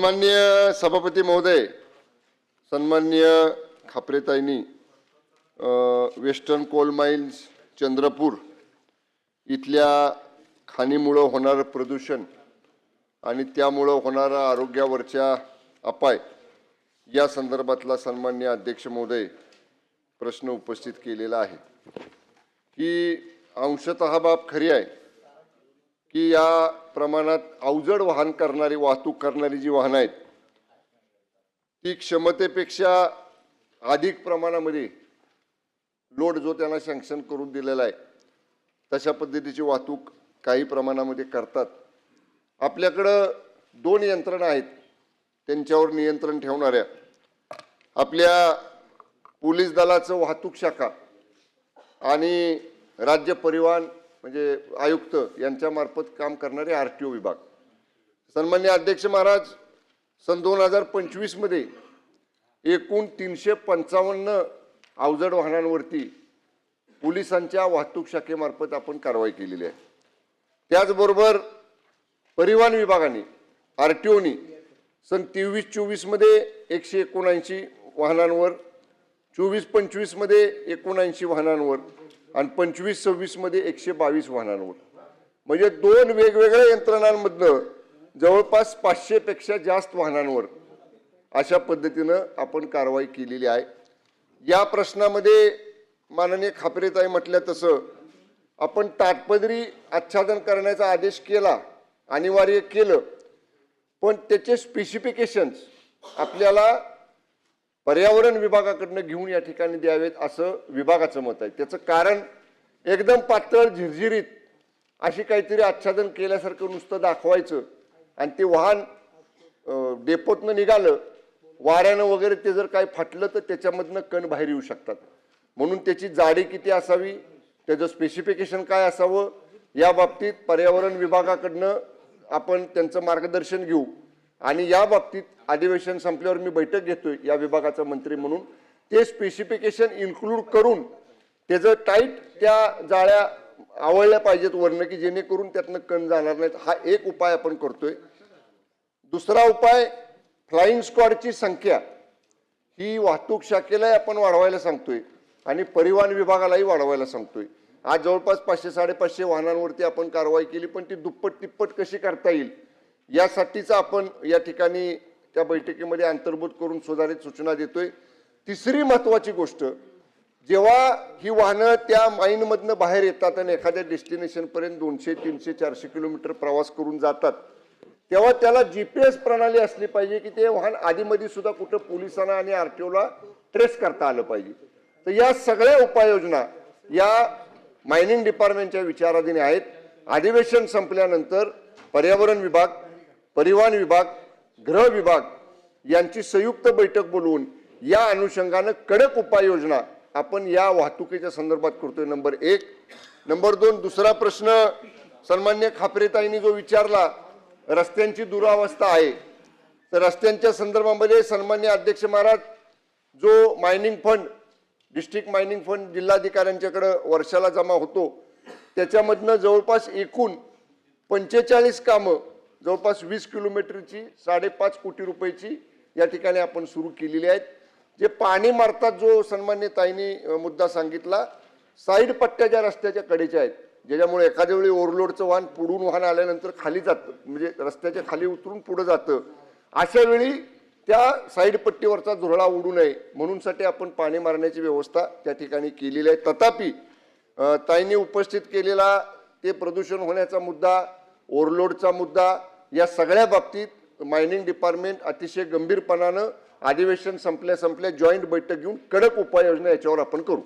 सन्माननीय सभापती महोदय, सन्माननीय खापरेताईंनी वेस्टर्न कोल माइन्स चंद्रपूर इथल्या खाणीमुळे होणारे प्रदूषण आणि त्यामुळे होणारा आरोग्यावरच्या अपाय या संदर्भातला सन्माननीय अध्यक्ष महोदय प्रश्न उपस्थित केलेला आहे की अंशतः बाब खरी आहे की या प्रमाणात अवजड वाहन करणारी वाहतूक करणारी जी वाहनं आहेत ती क्षमतेपेक्षा अधिक प्रमाणामध्ये लोड जो त्यांना सँक्शन करून दिलेला आहे तशा पद्धतीची वाहतूक काही प्रमाणामध्ये करतात। आपल्याकडे दोन यंत्रणा आहेत त्यांच्यावर नियंत्रण ठेवणाऱ्या, आपल्या पोलीस दलाचं वाहतूक शाखा आणि राज्य परिवहन म्हणजे आयुक्त यांच्या मार्फत काम करणारे आरटीओ विभाग। सन्माननीय अध्यक्ष महाराज, सन 2025 मध्ये एकूण 355 अवजड वाहनांवरती पोलिसांच्या वाहतूक शाखेमार्फत आपण कारवाई केलेली आहे। त्याचबरोबर परिवहन विभागाने आरटीओनी सन 23-24 मध्ये 179 वाहनांवर, 24-25 मध्ये 79 वाहनांवर आणि 25-26 मध्ये 122 वाहनांवर, म्हणजे दोन वेगवेगळ्या यंत्रणांमधनं जवळपास 500 पेक्षा जास्त वाहनांवर अशा पद्धतीनं आपण कारवाई केलेली आहे। या प्रश्नामध्ये माननीय खापरेताई म्हटल्या तसं आपण तात्पदरी आच्छादन करण्याचा आदेश केला, अनिवार्य केलं, पण त्याचे स्पेसिफिकेशन्स आपल्याला पर्यावरण विभागाकडून घेऊन या ठिकाणी द्यावेत असं विभागाचं मत आहे। त्याचं कारण एकदम पातळ झिरझिरीत अशी काहीतरी आच्छादन केल्यासारखं नुसतं दाखवायचं आणि ते वाहन डेपोतनं निघालं वाऱ्यानं वगैरे ते जर काही फाटलं तर त्याच्यामधनं कण बाहेर येऊ शकतात। म्हणून त्याची जाडी किती असावी, त्याचं स्पेसिफिकेशन काय असावं या बाबतीत पर्यावरण विभागाकडनं आपण त्यांचं मार्गदर्शन घेऊ आणि या बाबतीत अधिवेशन संपल्यावर मी बैठक घेतोय या विभागाचा मंत्री म्हणून, ते स्पेसिफिकेशन इन्क्लूड करून त्याचं टाईट त्या जाळ्या आवळल्या पाहिजेत वरनं की जेणेकरून त्यातनं कण जाणार नाहीत। हा एक उपाय आपण करतोय। दुसरा उपाय, फ्लाइंग स्क्वॉडची संख्या ही वाहतूक शाखेलाही आपण वाढवायला सांगतोय आणि परिवहन विभागालाही वाढवायला सांगतोय। आज जवळपास 500-550 वाहनांवरती आपण कारवाई केली, पण ती दुप्पट तिप्पट कशी करता येईल यासाठीच आपण या ठिकाणी त्या बैठकीमध्ये अंतर्भूत करून सुधारित सूचना देतोय। तिसरी महत्त्वाची गोष्ट, जेव्हा ही वाहनं त्या माईनमधनं बाहेर येतात आणि एखाद्या डेस्टिनेशनपर्यंत 200, 300, 400 किलोमीटर प्रवास करून जातात तेव्हा त्याला GPS प्रणाली असली पाहिजे की ते वाहन आधीमध्ये सुद्धा कुठं पोलिसांना आणि आरटीओला ट्रेस करता आलं पाहिजे। तर या सगळ्या उपाययोजना या मायनिंग डिपार्टमेंटच्या विचाराधीन आहेत। अधिवेशन संपल्यानंतर पर्यावरण विभाग, परिवहन विभाग, गृह विभाग यांची संयुक्त बैठक बोलवून या अनुषंगाने कडक उपाययोजना आपण या वाहतुकीच्या संदर्भात करतोय। नंबर 1। नंबर 2, दुसरा प्रश्न सन्माननीय खापरेताईंनी जो विचारला, रस्त्यांची दुरावस्था आहे, तर रस्त्यांच्या संदर्भामध्ये सन्माननीय अध्यक्ष महाराज, जो mining fund, district mining fund जिल्हाधिकाऱ्यांच्याकडे वर्षाला जमा होतो त्याच्यामधनं जवळपास एकूण 45 कामं जवळपास 20 किलोमीटरची 5.5 कोटी रुपयाची या ठिकाणी आपण सुरू केलेली आहेत। जे पाणी मारतात, जो सन्माननीय ताईंनी मुद्दा सांगितला, साईड पट्ट्या ज्या रस्त्याच्या कडेच्या आहेत ज्याच्यामुळे एखाद्या वेळी ओव्हरलोडचं वाहन पुढून वाहन आल्यानंतर खाली जातं, म्हणजे रस्त्याच्या खाली उतरून पुढे जातं, अशा वेळी त्या साईड पट्टीवरचा झुरळा उडू नये म्हणूनसाठी आपण पाणी मारण्याची व्यवस्था त्या ठिकाणी केलेली आहे। तथापि ताईंनी उपस्थित केलेला ते प्रदूषण होण्याचा मुद्दा, ओव्हरलोडचा मुद्दा, या सगळ्या बाबतीत मायनिंग डिपार्टमेंट अतिशय गंभीरपणानं अधिवेशन संपल्या जॉईंट बैठक घेऊन कडक उपाययोजना याच्यावर आपण करू।